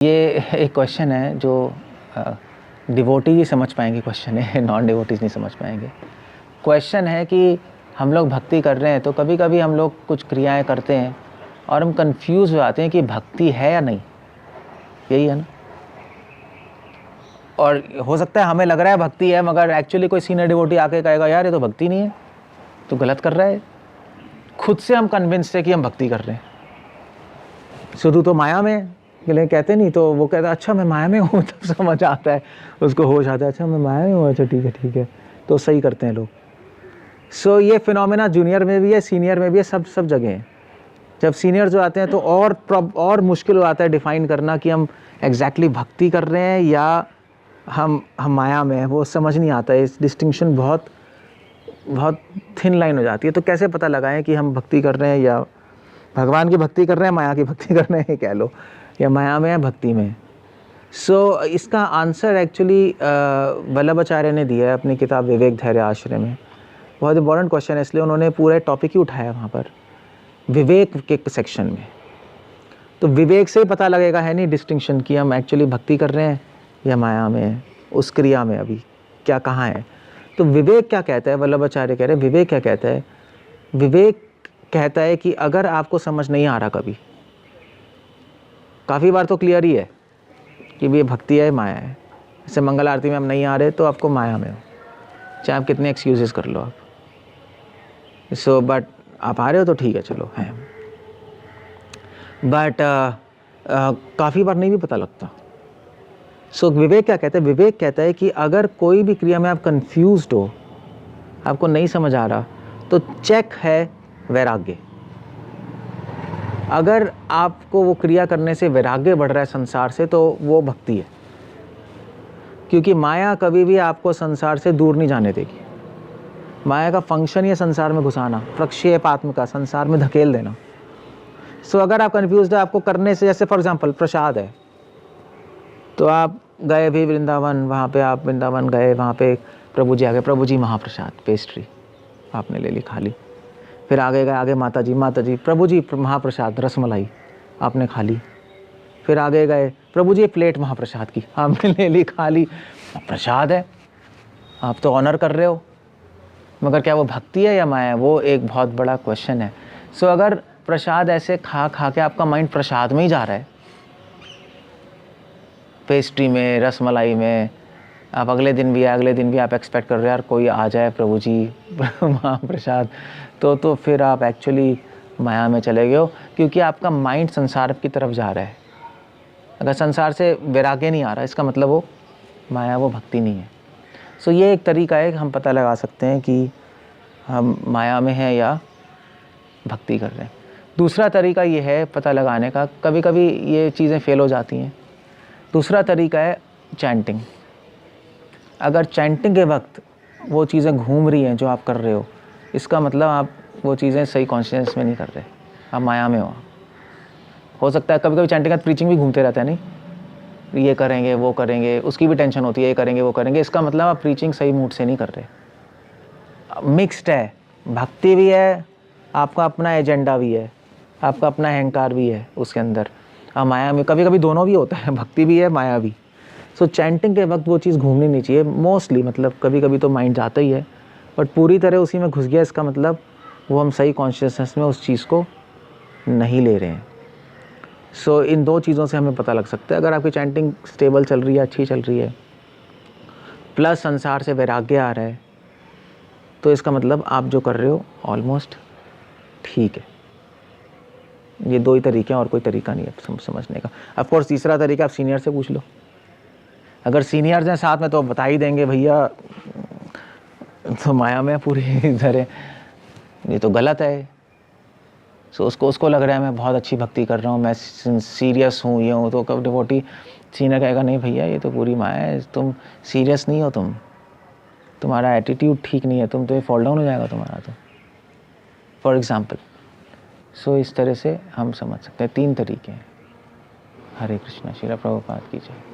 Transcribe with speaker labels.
Speaker 1: ये एक क्वेश्चन है जो डिवोटी ही समझ पाएंगे। क्वेश्चन है, नॉन डिवोटीज नहीं समझ पाएंगे। क्वेश्चन है कि हम लोग भक्ति कर रहे हैं तो कभी कभी हम लोग कुछ क्रियाएं करते हैं और हम कंफ्यूज हो जाते हैं कि भक्ति है या नहीं। यही है ना। और हो सकता है हमें लग रहा है भक्ति है, मगर एक्चुअली कोई सीनियर डिवोटी आके कहेगा यार ये तो भक्ति नहीं है, तो गलत कर रहा है। खुद से हम कन्विंस्ड है कि हम भक्ति कर रहे हैं। शुरू तो माया में लेकिन कहते नहीं, तो वो कहता अच्छा मैं माया में हूँ, तब समझ आता है, उसको होश आता है, अच्छा मैं माया में हूँ, अच्छा ठीक है, तो सही करते हैं लोग। सो ये फिनोमेना जूनियर में भी है, सीनियर में भी है, सब जगह है। जब सीनियर जो आते हैं तो और मुश्किल हो आता है डिफाइन करना कि हम एग्जैक्टली भक्ति कर रहे हैं या हम माया में है। वो समझ नहीं आता है, इस डिस्टिंक्शन बहुत थिन लाइन हो जाती है। तो कैसे पता लगाएं कि हम भक्ति कर रहे हैं या भगवान की भक्ति कर रहे हैं, माया की भक्ति कर रहे हैं, कह लो, या माया में या भक्ति में। सो इसका आंसर एक्चुअली वल्लभाचार्य ने दिया है अपनी किताब विवेक धैर्य आश्रय में। बहुत इंपॉर्टेंट क्वेश्चन है, इसलिए उन्होंने पूरा टॉपिक ही उठाया वहाँ पर विवेक के सेक्शन में। तो विवेक से ही पता लगेगा, है नहीं डिस्टिंक्शन, कि हम एक्चुअली भक्ति कर रहे हैं या माया में, उस क्रिया में अभी क्या कहाँ है। तो विवेक क्या कहता है, वल्लभाचार्य कह रहे हैं विवेक क्या कहता है। विवेक कहता है कि अगर आपको समझ नहीं आ रहा, कभी काफ़ी बार तो क्लियर ही है कि ये भक्ति है माया है, जैसे मंगल आरती में हम नहीं आ रहे तो आपको माया में हो, चाहे आप कितने एक्सक्यूजेस कर लो आप। सो बट आप आ रहे हो तो ठीक है, चलो है। बट काफ़ी बार नहीं भी पता लगता। सो विवेक क्या कहता है, विवेक कहता है कि अगर कोई भी क्रिया में आप कंफ्यूज्ड हो, आपको नहीं समझ आ रहा, तो चेक है वैराग्य। अगर आपको वो क्रिया करने से वैराग्य बढ़ रहा है संसार से, तो वो भक्ति है। क्योंकि माया कभी भी आपको संसार से दूर नहीं जाने देगी। माया का फंक्शन ही है संसार में घुसाना, प्रक्षेपात्म का, संसार में धकेल देना। सो अगर आप कंफ्यूज्ड है, आपको करने से, जैसे फॉर एग्जांपल प्रसाद है, तो आप गए भी वृंदावन, वहाँ पे आप वृंदावन गए, वहाँ पे प्रभु जी आ गए, प्रभु जी महाप्रसाद पेस्ट्री आपने ले ली, खा ली। फिर आगे गए, आगे माता जी प्रभु जी महाप्रसाद रसमलाई आपने खा ली। फिर आगे गए, प्रभु जी एक प्लेट महाप्रसाद की आपने ले ली, खा ली। प्रसाद है, आप तो ऑनर कर रहे हो, मगर क्या वो भक्ति है या माया है, वो एक बहुत बड़ा क्वेश्चन है। सो अगर प्रसाद ऐसे खा के आपका माइंड प्रसाद में ही जा रहा है, पेस्ट्री में, रसमलाई में, आप अगले दिन भी आप एक्सपेक्ट कर रहे हो यार कोई आ जाए प्रभु जी महाप्रसाद, तो फिर आप एक्चुअली माया में चले गए हो, क्योंकि आपका माइंड संसार की तरफ जा रहा है। अगर संसार से वैराग्य नहीं आ रहा, इसका मतलब वो माया, वो भक्ति नहीं है। सो ये एक तरीका है कि हम पता लगा सकते हैं कि हम माया में हैं या भक्ति कर रहे हैं। दूसरा तरीका ये है पता लगाने का, कभी कभी ये चीज़ें फेल हो जाती हैं। दूसरा तरीका है चैंटिंग। अगर चैंटिंग के वक्त वो चीज़ें घूम रही हैं जो आप कर रहे हो, इसका मतलब आप वो चीज़ें सही कॉन्शियस में नहीं कर रहे, आप माया में हो सकता है कभी कभी चैंटिंग का प्रीचिंग भी घूमते रहता है, नहीं ये करेंगे वो करेंगे, उसकी भी टेंशन होती है, ये करेंगे वो करेंगे, इसका मतलब आप प्रीचिंग सही मूड से नहीं कर रहे। मिक्स्ड है, भक्ति भी है, आपका अपना एजेंडा भी है, आपका अपना अहंकार भी है उसके अंदर। माया में कभी कभी दोनों भी होता है, भक्ति भी है माया भी। सो चैंटिंग के वक्त वो चीज़ घूमनी नहीं चाहिए मोस्टली। मतलब कभी कभी तो माइंड जाता ही है, बट पूरी तरह उसी में घुस गया, इसका मतलब वो हम सही कॉन्शियसनेस में उस चीज़ को नहीं ले रहे हैं। सो इन दो चीज़ों से हमें पता लग सकता है। अगर आपकी चैंटिंग स्टेबल चल रही है, अच्छी चल रही है, प्लस संसार से वैराग्य आ रहा है, तो इसका मतलब आप जो कर रहे हो ऑलमोस्ट ठीक है। ये दो ही तरीके हैं, और कोई तरीका नहीं है समझने का। ऑफ कोर्स तीसरा तरीका आप सीनियर से पूछ लो। अगर सीनियर्स हैं साथ में तो बता ही देंगे भैया तो माया में पूरी तरह, ये तो गलत है। सो उसको लग रहा है मैं बहुत अच्छी भक्ति कर रहा हूँ, मैं सीरियस हूँ, ये हूँ, तो कब डिवोटी सीनियर कहेगा नहीं भैया ये तो पूरी माया है, तुम सीरियस नहीं हो, तुम्हारा एटीट्यूड ठीक नहीं है, तो ये फॉल डाउन हो जाएगा तुम्हारा, तो फॉर एग्ज़ाम्पल। सो इस तरह से हम समझ सकते हैं। 3 तरीके हैं। हरे कृष्णा। श्रील प्रभुपाद की जय।